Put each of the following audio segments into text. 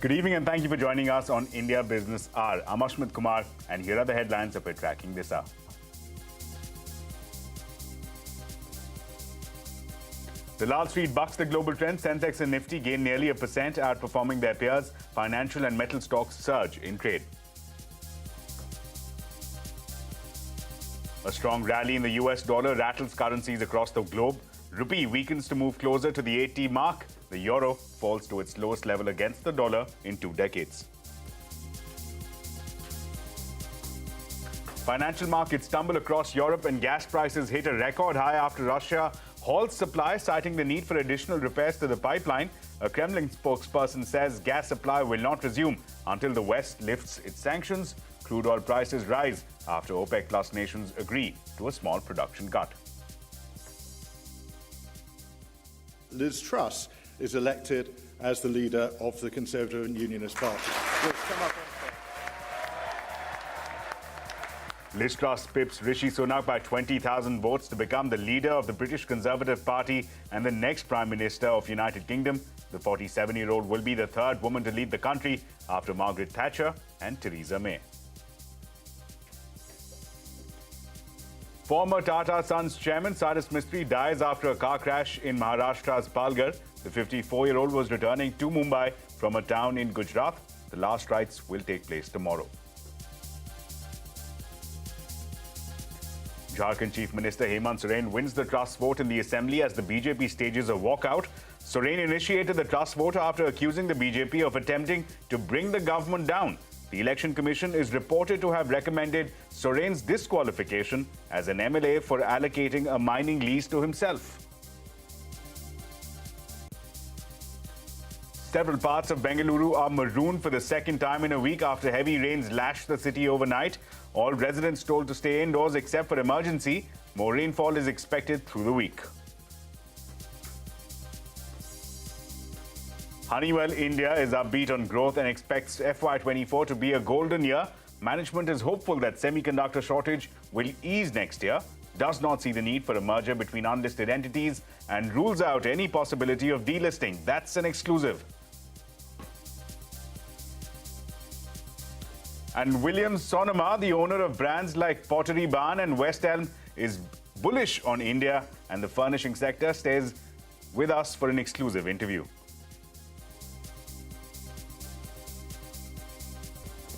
Good evening and thank you for joining us on India Business Hour. I'm Ashmit Kumar and here are the headlines that we're tracking this hour. The Wall Street bucks the global trend. Sensex and Nifty gain nearly 1%, outperforming their peers. Financial and metal stocks surge in trade. A strong rally in the US dollar rattles currencies across the globe. Rupee weakens to move closer to the 80 mark. The euro falls to its lowest level against the dollar in 2 decades. Financial markets stumble across Europe and gas prices hit a record high after Russia halts supply, citing the need for additional repairs to the pipeline. A Kremlin spokesperson says gas supply will not resume until the West lifts its sanctions. Crude oil prices rise after OPEC Plus nations agree to a small production cut. Liz Truss is elected as the leader of the Conservative and Unionist Party. Liz Truss pips Rishi Sunak by 20,000 votes to become the leader of the British Conservative Party and the next Prime Minister of United Kingdom. The 47-year-old will be the third woman to lead the country after Margaret Thatcher and Theresa May. Former Tata Sons chairman Cyrus Mistry dies after a car crash in Maharashtra's Palghar. The 54-year-old was returning to Mumbai from a town in Gujarat. The last rites will take place tomorrow. Jharkhand Chief Minister Hemant Soren wins the trust vote in the Assembly as the BJP stages a walkout. Soren initiated the trust vote after accusing the BJP of attempting to bring the government down. The Election Commission is reported to have recommended Soren's disqualification as an MLA for allocating a mining lease to himself. Several parts of Bengaluru are marooned for the second time in a week after heavy rains lashed the city overnight. All residents told to stay indoors except for emergency. More rainfall is expected through the week. Honeywell India is upbeat on growth and expects FY24 to be a golden year. Management is hopeful that semiconductor shortage will ease next year, does not see the need for a merger between unlisted entities, and rules out any possibility of delisting. That's an exclusive. And William Sonoma, the owner of brands like Pottery Barn and West Elm, is bullish on India and the furnishing sector. Stays with us for an exclusive interview.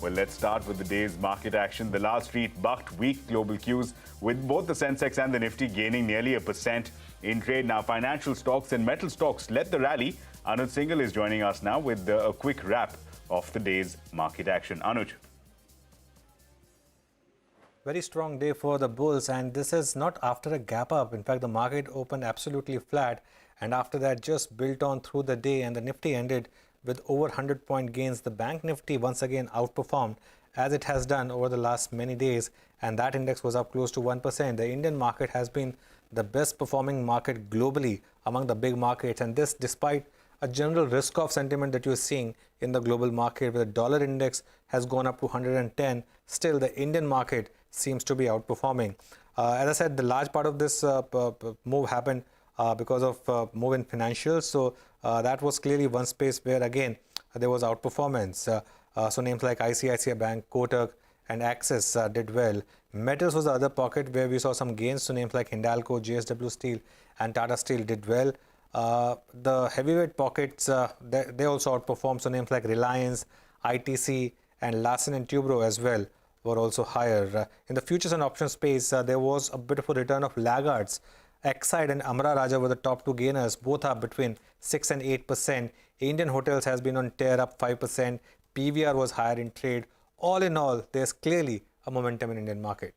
Well, let's start with the day's market action. The Wall Street bucked weak global cues, with both the Sensex and the Nifty gaining nearly 1% in trade. Now, financial stocks and metal stocks led the rally. Anuj Singhal is joining us now with a quick wrap of the day's market action. Anuj. Very strong day for the bulls, and this is not after a gap up. In fact, the market opened absolutely flat, and after that just built on through the day, and the Nifty ended with over 100-point gains. The Bank Nifty once again outperformed as it has done over the last many days, and that index was up close to 1%. The Indian market has been the best performing market globally among the big markets, and this despite a general risk-off sentiment that you're seeing in the global market, where the dollar index has gone up to 110. Still, the Indian market seems to be outperforming. As I said, the large part of this move happened because of move in financials. So that was clearly one space where, again, there was outperformance. So names like ICICI Bank, Kotak, and Axis did well. Metals was the other pocket where we saw some gains. So names like Hindalco, JSW Steel, and Tata Steel did well. The heavyweight pockets, they also outperformed. So names like Reliance, ITC, and Larsen & Toubro as well were also higher. In the futures and options space, there was a bit of a return of laggards. Exide and Amara Raja were the top two gainers, both up between 6 and 8%. Indian Hotels has been on tear, up 5%. PVR was higher in trade. All in all, there's clearly a momentum in Indian market.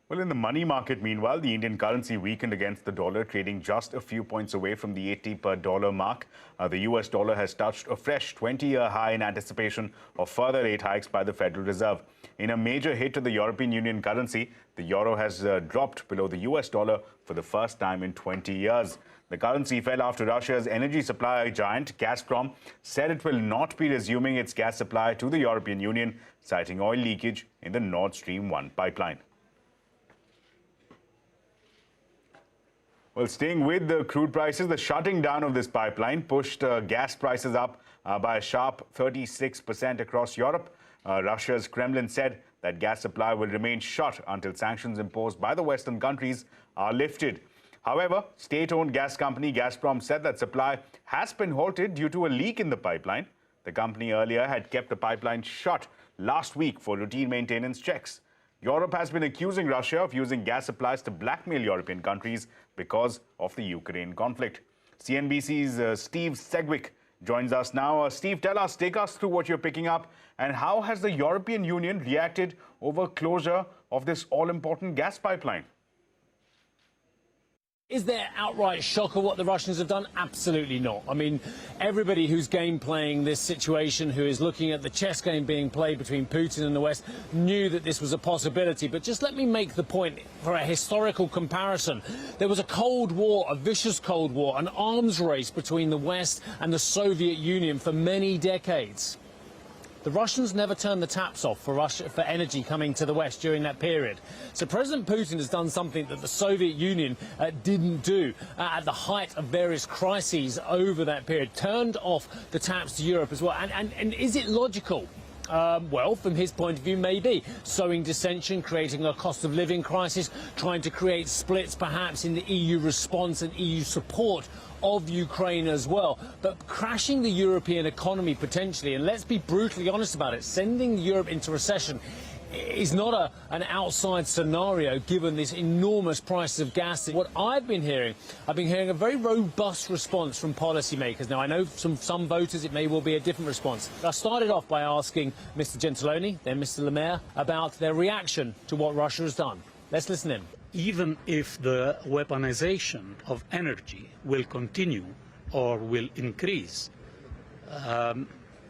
Well, in the money market, meanwhile, the Indian currency weakened against the dollar, trading just a few points away from the 80 per dollar mark. The US dollar has touched a fresh 20-year high in anticipation of further rate hikes by the Federal Reserve. In a major hit to the European Union currency, the euro has dropped below the US dollar for the first time in 20 years. The currency fell after Russia's energy supply giant Gazprom said it will not be resuming its gas supply to the European Union, citing oil leakage in the Nord Stream 1 pipeline. Well, staying with the crude prices, the shutting down of this pipeline pushed gas prices up by a sharp 36% across Europe. Russia's Kremlin said that gas supply will remain shut until sanctions imposed by the Western countries are lifted. However, state-owned gas company Gazprom said that supply has been halted due to a leak in the pipeline. The company earlier had kept the pipeline shut last week for routine maintenance checks. Europe has been accusing Russia of using gas supplies to blackmail European countries because of the Ukraine conflict. CNBC's Steve Segwick joins us now. Steve, take us through what you're picking up and how has the European Union reacted over closure of this all-important gas pipeline? Is there outright shock of what the Russians have done? Absolutely not. I mean, everybody who's game playing this situation, who is looking at the chess game being played between Putin and the West, knew that this was a possibility. But just let me make the point for a historical comparison. There was a Cold War, a vicious Cold War, an arms race between the West and the Soviet Union for many decades. The Russians never turned the taps off for energy coming to the West during that period. So President Putin has done something that the Soviet Union didn't do at the height of various crises over that period, turned off the taps to Europe as well. And is it logical? Well, from his point of view, maybe. Sowing dissension, creating a cost of living crisis, trying to create splits perhaps in the EU response and EU support of Ukraine as well, but crashing the European economy potentially, and let's be brutally honest about it, sending Europe into recession is not an outside scenario given this enormous price of gas. What I've been hearing a very robust response from policymakers. Now, I know some voters it may well be a different response. I started off by asking Mr. Gentiloni, then Mr. Le Maire, about their reaction to what Russia has done. Let's listen in. Even if the weaponization of energy will continue or will increase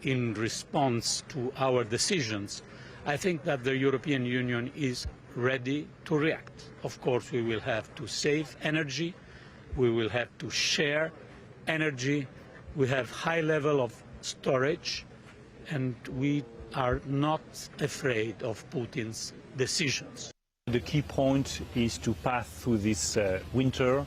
in response to our decisions, I think that the European Union is ready to react. Of course, we will have to save energy, we will have to share energy, we have high level of storage, and we are not afraid of Putin's decisions. The key point is to pass through this winter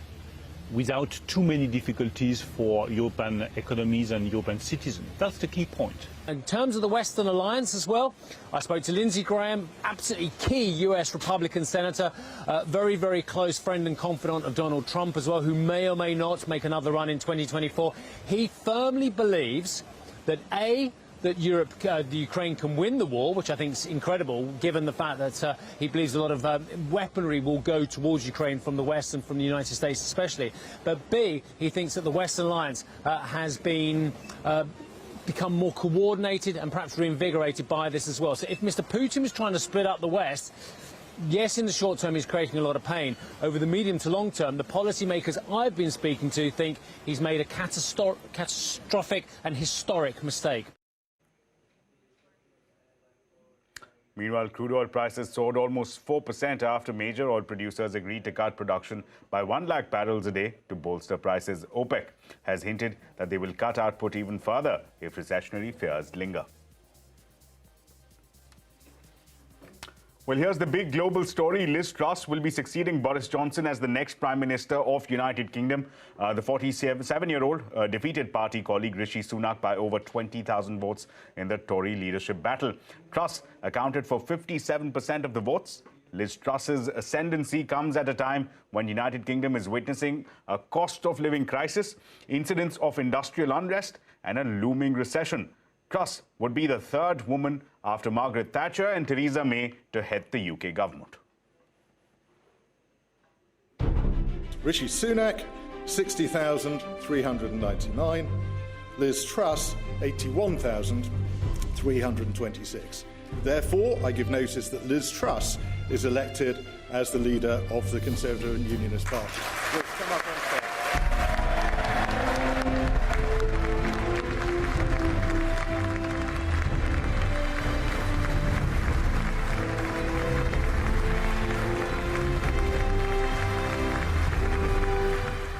without too many difficulties for European economies and European citizens. That's the key point. In terms of the Western alliance as well, I spoke to Lindsey Graham, absolutely key US Republican senator, very, very close friend and confidant of Donald Trump as well, who may or may not make another run in 2024. He firmly believes that that the Ukraine can win the war, which I think is incredible, given the fact that he believes a lot of weaponry will go towards Ukraine from the West and from the United States especially. But B, he thinks that the Western alliance has become more coordinated and perhaps reinvigorated by this as well. So if Mr. Putin is trying to split up the West, yes, in the short term he's creating a lot of pain. Over the medium to long term, the policymakers I've been speaking to think he's made a catastrophic and historic mistake. Meanwhile, crude oil prices soared almost 4% after major oil producers agreed to cut production by 1 lakh barrels a day to bolster prices. OPEC has hinted that they will cut output even further if recessionary fears linger. Well, here's the big global story. Liz Truss will be succeeding Boris Johnson as the next Prime Minister of United Kingdom. The 47-year-old defeated party colleague Rishi Sunak by over 20,000 votes in the Tory leadership battle. Truss accounted for 57% of the votes. Liz Truss's ascendancy comes at a time when United Kingdom is witnessing a cost of living crisis, incidents of industrial unrest, and a looming recession. Truss would be the third woman after Margaret Thatcher and Theresa May to head the UK government. Rishi Sunak, 60,399. Liz Truss, 81,326. Therefore, I give notice that Liz Truss is elected as the leader of the Conservative and Unionist Party. Liz, come up on stage.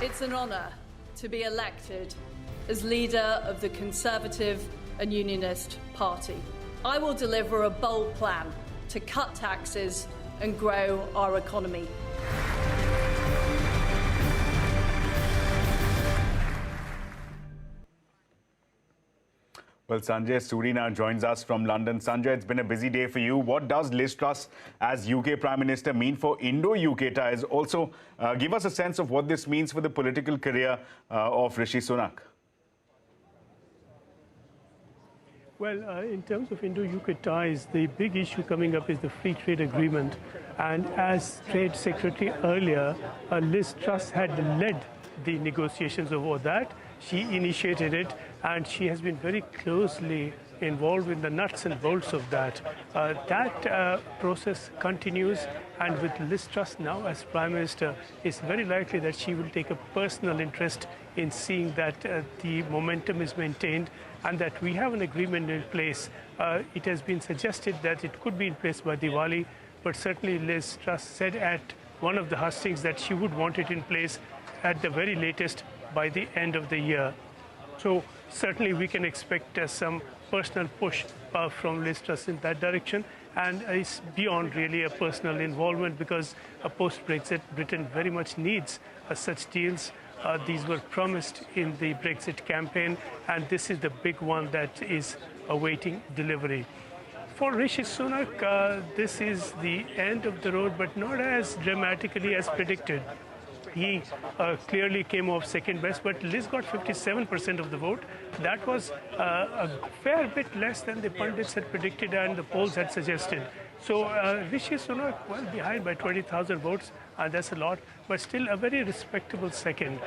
It's an honour to be elected as leader of the Conservative and Unionist Party. I will deliver a bold plan to cut taxes and grow our economy. Well, Sanjay Suri now joins us from London. Sanjay, it's been a busy day for you. What does Liz Truss as UK Prime Minister mean for Indo-UK ties? Also, give us a sense of what this means for the political career of Rishi Sunak. Well, in terms of Indo-UK ties, the big issue coming up is the free trade agreement. And as Trade Secretary earlier, Liz Truss had led the negotiations over that. She initiated it, and she has been very closely involved in the nuts and bolts of that. That process continues, and with Liz Truss now as Prime Minister, it's very likely that she will take a personal interest in seeing that the momentum is maintained and that we have an agreement in place. It has been suggested that it could be in place by Diwali, but certainly Liz Truss said at one of the hustings that she would want it in place at the very latest by the end of the year. So certainly we can expect some personal push from Liz Truss in that direction, and it's beyond really a personal involvement because post-Brexit Britain very much needs such deals. These were promised in the Brexit campaign, and this is the big one that is awaiting delivery. For Rishi Sunak, this is the end of the road, but not as dramatically as predicted. He clearly came off second best, but Liz got 57% of the vote. That was a fair bit less than the pundits had predicted and the polls had suggested. So Rishi Sunak, well, behind by 20,000 votes, that's a lot, but still a very respectable second.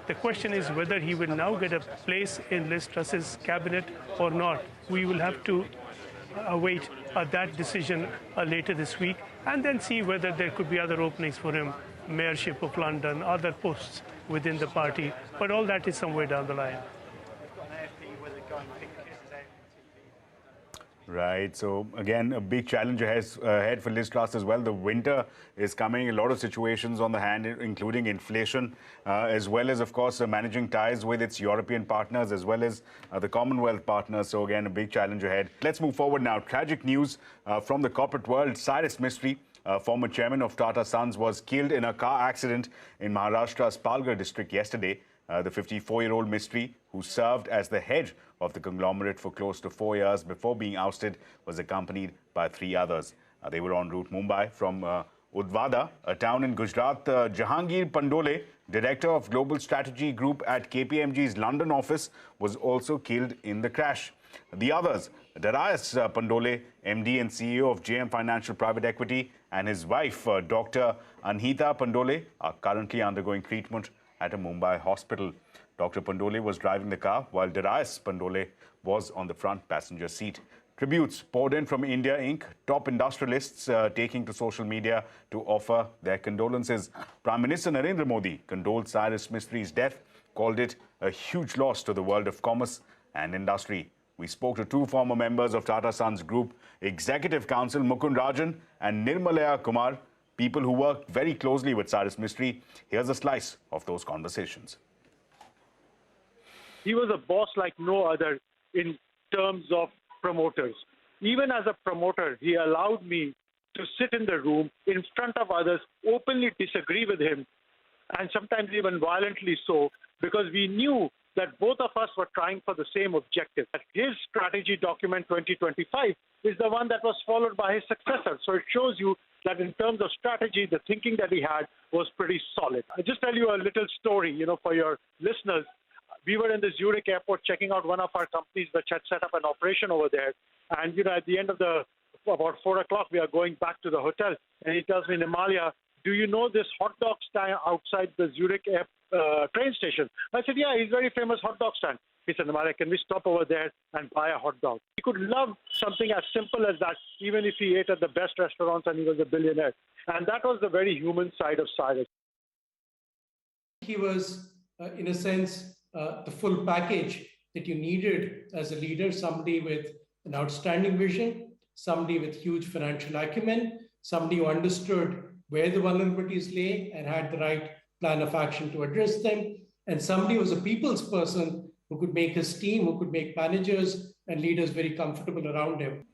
The question is whether he will now get a place in Liz Truss's cabinet or not. We will have to await that decision later this week and then see whether there could be other openings for him. Mayorship of London, other posts within the party, but all that is somewhere down the line. Right. So, again, a big challenge ahead for Liz Truss as well. The winter is coming, a lot of situations on the hand, including inflation, as well as, of course, managing ties with its European partners, as well as the Commonwealth partners. So, again, a big challenge ahead. Let's move forward now. Tragic news from the corporate world. Cyrus Mistry, former chairman of Tata Sons, was killed in a car accident in Maharashtra's Palghar district yesterday. The 54-year-old Mistry, who served as the head of the conglomerate for close to 4 years before being ousted, was accompanied by 3 others. They were en route Mumbai from Udvada, a town in Gujarat. Jahangir Pandole, director of global strategy group at KPMG's London office, was also killed in the crash. The others, Darius Pandole, MD and CEO of JM Financial Private Equity, and his wife, Dr. Anhita Pandole, are currently undergoing treatment at a Mumbai hospital. Dr. Pandole was driving the car while Darius Pandole was on the front passenger seat. Tributes poured in from India Inc., top industrialists taking to social media to offer their condolences. Prime Minister Narendra Modi condoled Cyrus Mistry's death, called it a huge loss to the world of commerce and industry. We spoke to 2 former members of Tata Sons Group Executive Council, Mukund Rajan and Nirmalaya Kumar, people who worked very closely with Cyrus Mistry. Here's a slice of those conversations. He was a boss like no other in terms of promoters. Even as a promoter, he allowed me to sit in the room in front of others, openly disagree with him, and sometimes even violently so, because we knew that both of us were trying for the same objective. His strategy document 2025 is the one that was followed by his successor. So it shows you that in terms of strategy, the thinking that he had was pretty solid. I'll just tell you a little story, for your listeners. We were in the Zurich airport checking out one of our companies which had set up an operation over there. And, at the end of about 4 o'clock, we are going back to the hotel. And he tells me, Nirmalaya, do you know this hot dog stand outside the Zurich train station? I said, yeah, he's very famous hot dog stand. He said, Nirmalaya, can we stop over there and buy a hot dog? He could love something as simple as that, even if he ate at the best restaurants and he was a billionaire. And that was the very human side of Cyrus. He was, in a sense, the full package that you needed as a leader, somebody with an outstanding vision, somebody with huge financial acumen, somebody who understood where the vulnerabilities lay and had the right plan of action to address them, and somebody who was a people's person who could make his team, who could make managers and leaders very comfortable around him.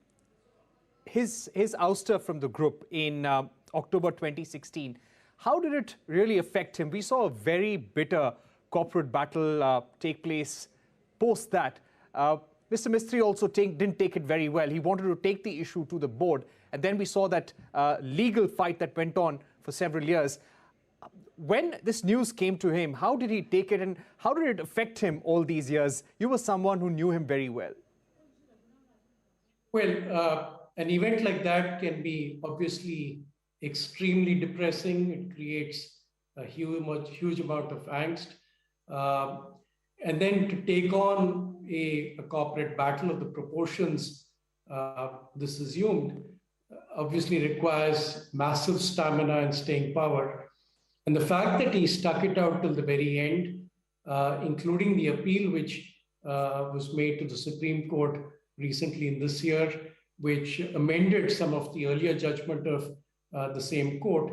His ouster from the group in October 2016, how did it really affect him? We saw a very bitter corporate battle take place post that. Mr. Mistry also didn't take it very well. He wanted to take the issue to the board, and then we saw that legal fight that went on for several years. When this news came to him, how did he take it, and how did it affect him all these years? You were someone who knew him very well. Well, an event like that can be obviously extremely depressing. It creates a huge amount of angst. And then to take on a corporate battle of the proportions this assumed obviously requires massive stamina and staying power. And the fact that he stuck it out till the very end, including the appeal which was made to the Supreme Court recently in this year, which amended some of the earlier judgment of the same court,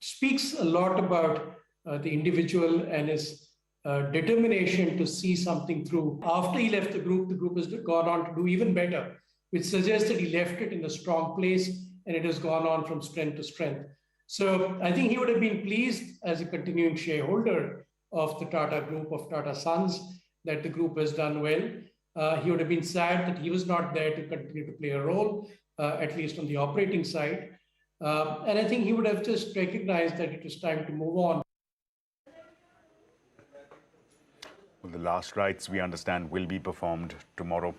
speaks a lot about the individual and his determination to see something through. After he left the group has gone on to do even better, which suggests that he left it in a strong place and it has gone on from strength to strength. So I think he would have been pleased as a continuing shareholder of the Tata Group, of Tata Sons, that the group has done well. He would have been sad that he was not there to continue to play a role, at least on the operating side. And I think he would have just recognized that it was time to move on. Well, the last rites, we understand, will be performed tomorrow.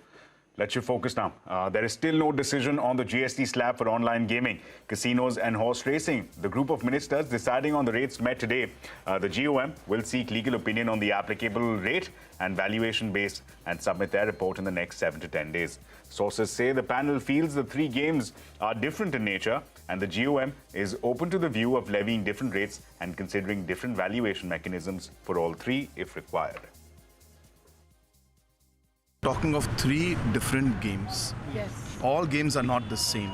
Let's shift focus now. There is still no decision on the GST slap for online gaming, casinos and horse racing. The group of ministers deciding on the rates met today. The GOM will seek legal opinion on the applicable rate and valuation base and submit their report in the next 7 to 10 days. Sources say the panel feels the three games are different in nature and the GOM is open to the view of levying different rates and considering different valuation mechanisms for all three if required. Talking of three different games. Yes. All games are not the same.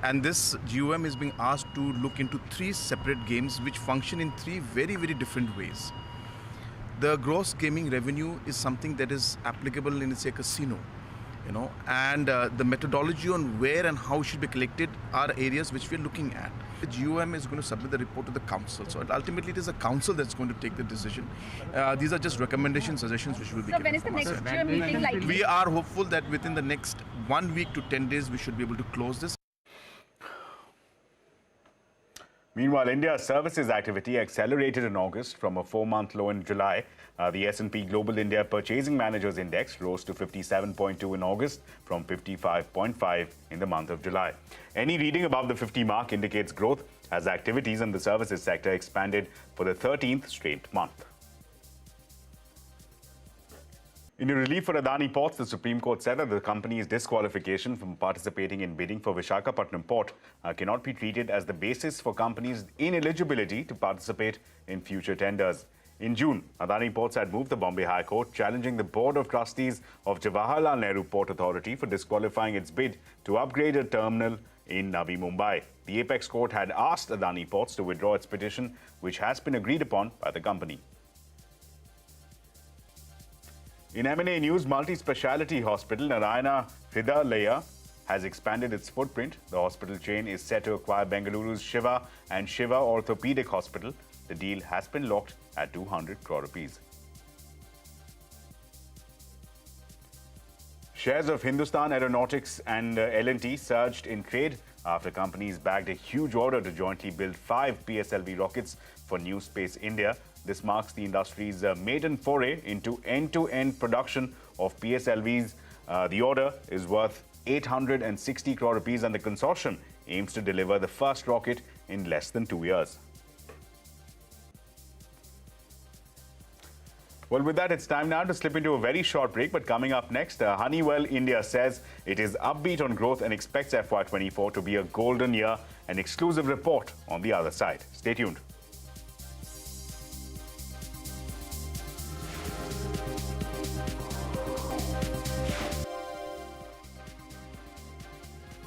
And this GOM is being asked to look into three separate games which function in three very, very different ways. The gross gaming revenue is something that is applicable in, say, a casino, and the methodology on where and how it should be collected are areas which we're looking at. The GOM is going to submit the report to the council. So ultimately it is a council that's going to take the decision. These are just recommendations, suggestions which will be given. So when is the next GOM meeting likely? We are hopeful that within the next 1 week to 10 days we should be able to close this. Meanwhile, India's services activity accelerated in August from a 4-month low in July. The S&P Global India Purchasing Managers Index rose to 57.2 in August from 55.5 in the month of July. Any reading above the 50 mark indicates growth as activities in the services sector expanded for the 13th straight month. In a relief for Adani Ports, the Supreme Court said that the company's disqualification from participating in bidding for Visakhapatnam Port cannot be treated as the basis for companies' ineligibility to participate in future tenders. In June, Adani Ports had moved the Bombay High Court, challenging the Board of Trustees of Jawaharlal Nehru Port Authority for disqualifying its bid to upgrade a terminal in Navi Mumbai. The Apex Court had asked Adani Ports to withdraw its petition, which has been agreed upon by the company. In M&A news, multi-speciality hospital Narayana Hridayalaya has expanded its footprint. The hospital chain is set to acquire Bengaluru's Shiva and Shiva Orthopedic Hospital. The deal has been locked at 200 crore rupees. Shares of Hindustan Aeronautics and L&T surged in trade after companies bagged a huge order to jointly build 5 PSLV rockets for New Space India. This marks the industry's maiden foray into end-to-end production of PSLVs. The order is worth 860 crore rupees and the consortium aims to deliver the first rocket in less than 2 years. Well, with that, it's time now to slip into a very short break. But coming up next, Honeywell India says it is upbeat on growth and expects FY24 to be a golden year. An exclusive report on the other side. Stay tuned.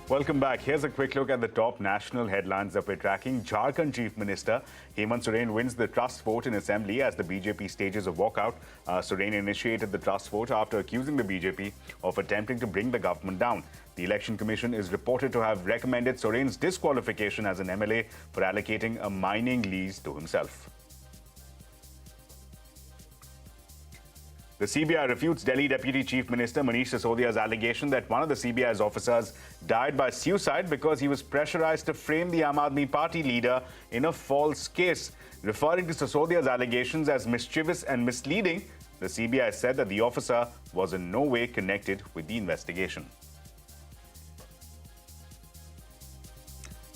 Welcome back. Here's a quick look at the top national headlines that we're tracking. Jharkhand Chief Minister Hemant Soren wins the trust vote in Assembly as the BJP stages a walkout. Soren initiated the trust vote after accusing the BJP of attempting to bring the government down. The Election Commission is reported to have recommended Soren's disqualification as an MLA for allocating a mining lease to himself. The CBI refutes Delhi Deputy Chief Minister Manish Sisodia's allegation that one of the CBI's officers died by suicide because he was pressurized to frame the Aam Aadmi Party leader in a false case. Referring to Sisodia's allegations as mischievous and misleading, the CBI said that the officer was in no way connected with the investigation.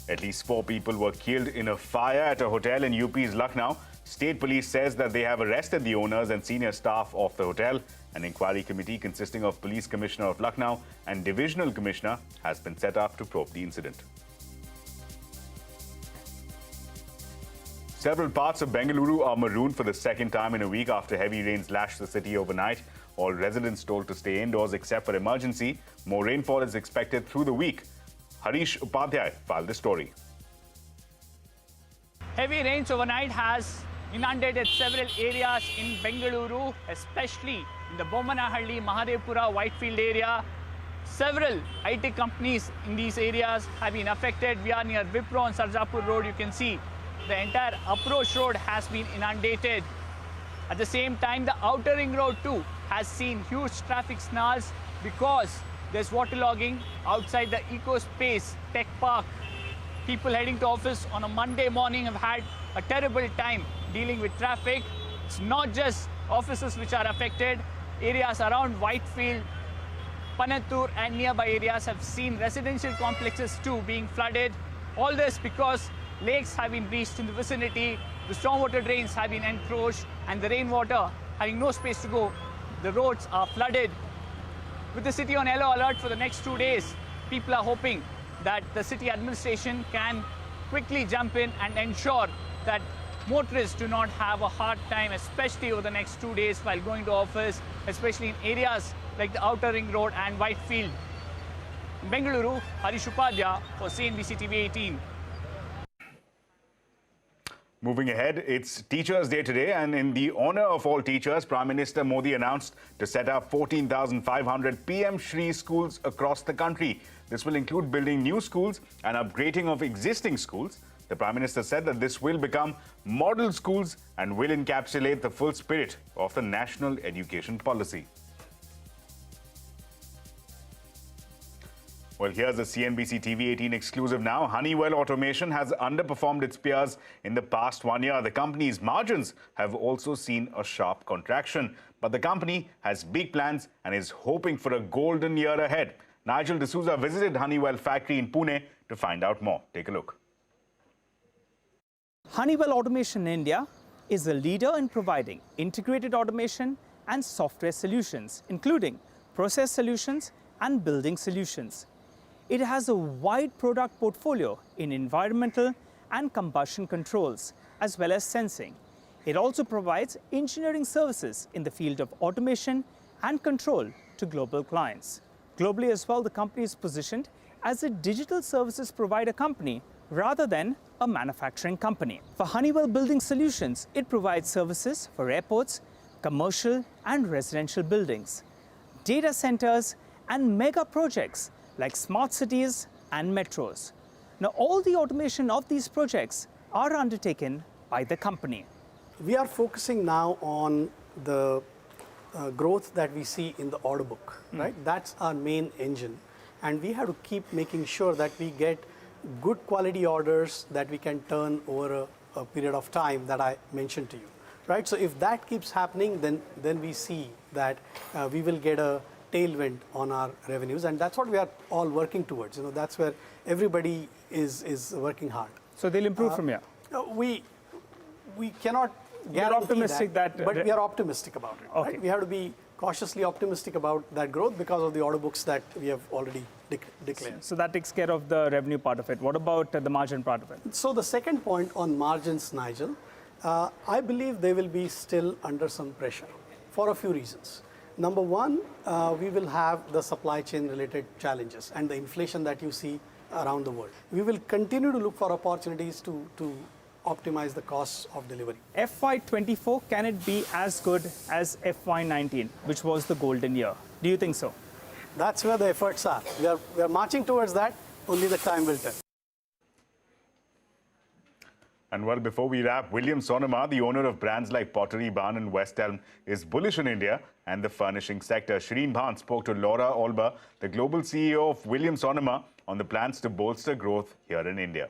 At least 4 people were killed in a fire at a hotel in UP's Lucknow. State police says that they have arrested the owners and senior staff of the hotel. An inquiry committee consisting of Police Commissioner of Lucknow and Divisional Commissioner has been set up to probe the incident. Several parts of Bengaluru are marooned for the second time in a week after heavy rains lashed the city overnight. All residents told to stay indoors except for emergency. More rainfall is expected through the week. Harish Upadhyay filed this story. Heavy rains overnight has inundated several areas in Bengaluru, especially in the Bomanahalli, Mahadevpura, Whitefield area. Several IT companies in these areas have been affected. We are near Wipro on Sarjapur Road. You can see the entire approach road has been inundated. At the same time, the outer ring road too has seen huge traffic snarls because there's waterlogging outside the Eco Space Tech Park. People heading to office on a Monday morning have had a terrible time dealing with traffic. It's not just offices which are affected. Areas around Whitefield, Panattur and nearby areas have seen residential complexes too being flooded. All this because lakes have been breached in the vicinity, the stormwater drains have been encroached, and the rainwater having no space to go, the roads are flooded. With the city on yellow alert for the next 2 days, people are hoping that the city administration can quickly jump in and ensure that motorists do not have a hard time, especially over the next 2 days while going to office, especially in areas like the Outer Ring Road and Whitefield. In Bengaluru, Harish Upadhyay for CNBC-TV18. Moving ahead, it's Teachers' Day today, and in the honor of all teachers, Prime Minister Modi announced to set up 14,500 PM Shri schools across the country. This will include building new schools and upgrading of existing schools. The Prime Minister said that this will become model schools and will encapsulate the full spirit of the national education policy. Well, here's a CNBC TV18 exclusive now. Honeywell Automation has underperformed its peers in the past 1 year. The company's margins have also seen a sharp contraction. But the company has big plans and is hoping for a golden year ahead. Nigel D'Souza visited Honeywell factory in Pune to find out more. Take a look. Honeywell Automation India is a leader in providing integrated automation and software solutions, including process solutions and building solutions. It has a wide product portfolio in environmental and combustion controls, as well as sensing. It also provides engineering services in the field of automation and control to global clients. Globally as well, the company is positioned as a digital services provider company rather than a manufacturing company. For Honeywell Building Solutions, it provides services for airports, commercial and residential buildings, data centers and mega projects like smart cities and metros. Now, all the automation of these projects are undertaken by the company. We are focusing now on the growth that we see in the order book, right? That's our main engine. And we have to keep making sure that we get good quality orders that we can turn over a period of time that I mentioned to you, right? So if that keeps happening, then we see that we will get a tailwind on our revenues, and that's what we are all working towards. You know, that's where everybody is working hard. So they'll improve from here. We cannot guarantee optimistic that but we are optimistic about it. Okay. Right? We have to be cautiously optimistic about that growth because of the order books that we have already declared. So that takes care of the revenue part of it. What about the margin part of it? So the second point on margins, Nigel, I believe they will be still under some pressure for a few reasons. Number one, we will have the supply chain related challenges and the inflation that you see around the world. We will continue to look for opportunities to optimize the costs of delivery. FY24, can it be as good as FY19, which was the golden year? Do you think so? That's where the efforts are. We are marching towards that, only the time will tell. And well, before we wrap, William Sonoma, the owner of brands like Pottery Barn and West Elm, is bullish on India and the furnishing sector. Shireen Bhan spoke to Laura Olber, the global CEO of William Sonoma, on the plans to bolster growth here in India.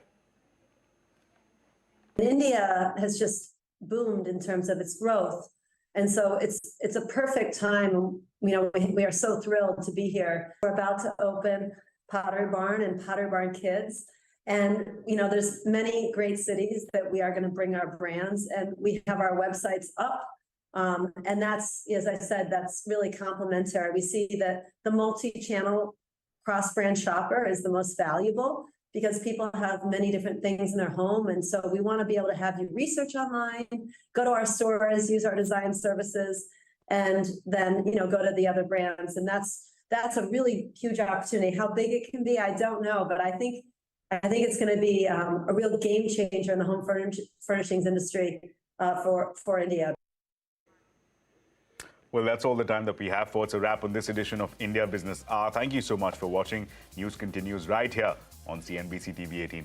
India has just boomed in terms of its growth. And so it's a perfect time. We are so thrilled to be here. We're about to open Pottery Barn and Pottery Barn Kids. And, there's many great cities that we are going to bring our brands, and we have our websites up. And that's, as I said, that's really complementary. We see that the multi-channel cross-brand shopper is the most valuable because people have many different things in their home. And so we want to be able to have you research online, go to our stores, use our design services, and then, go to the other brands. And that's a really huge opportunity. How big it can be, I don't know, but I think it's going to be a real game changer in the home furnishings industry for India. Well, that's all the time that we have for. It's a wrap on this edition of India Business Hour. Thank you so much for watching. News continues right here on CNBC-TV18.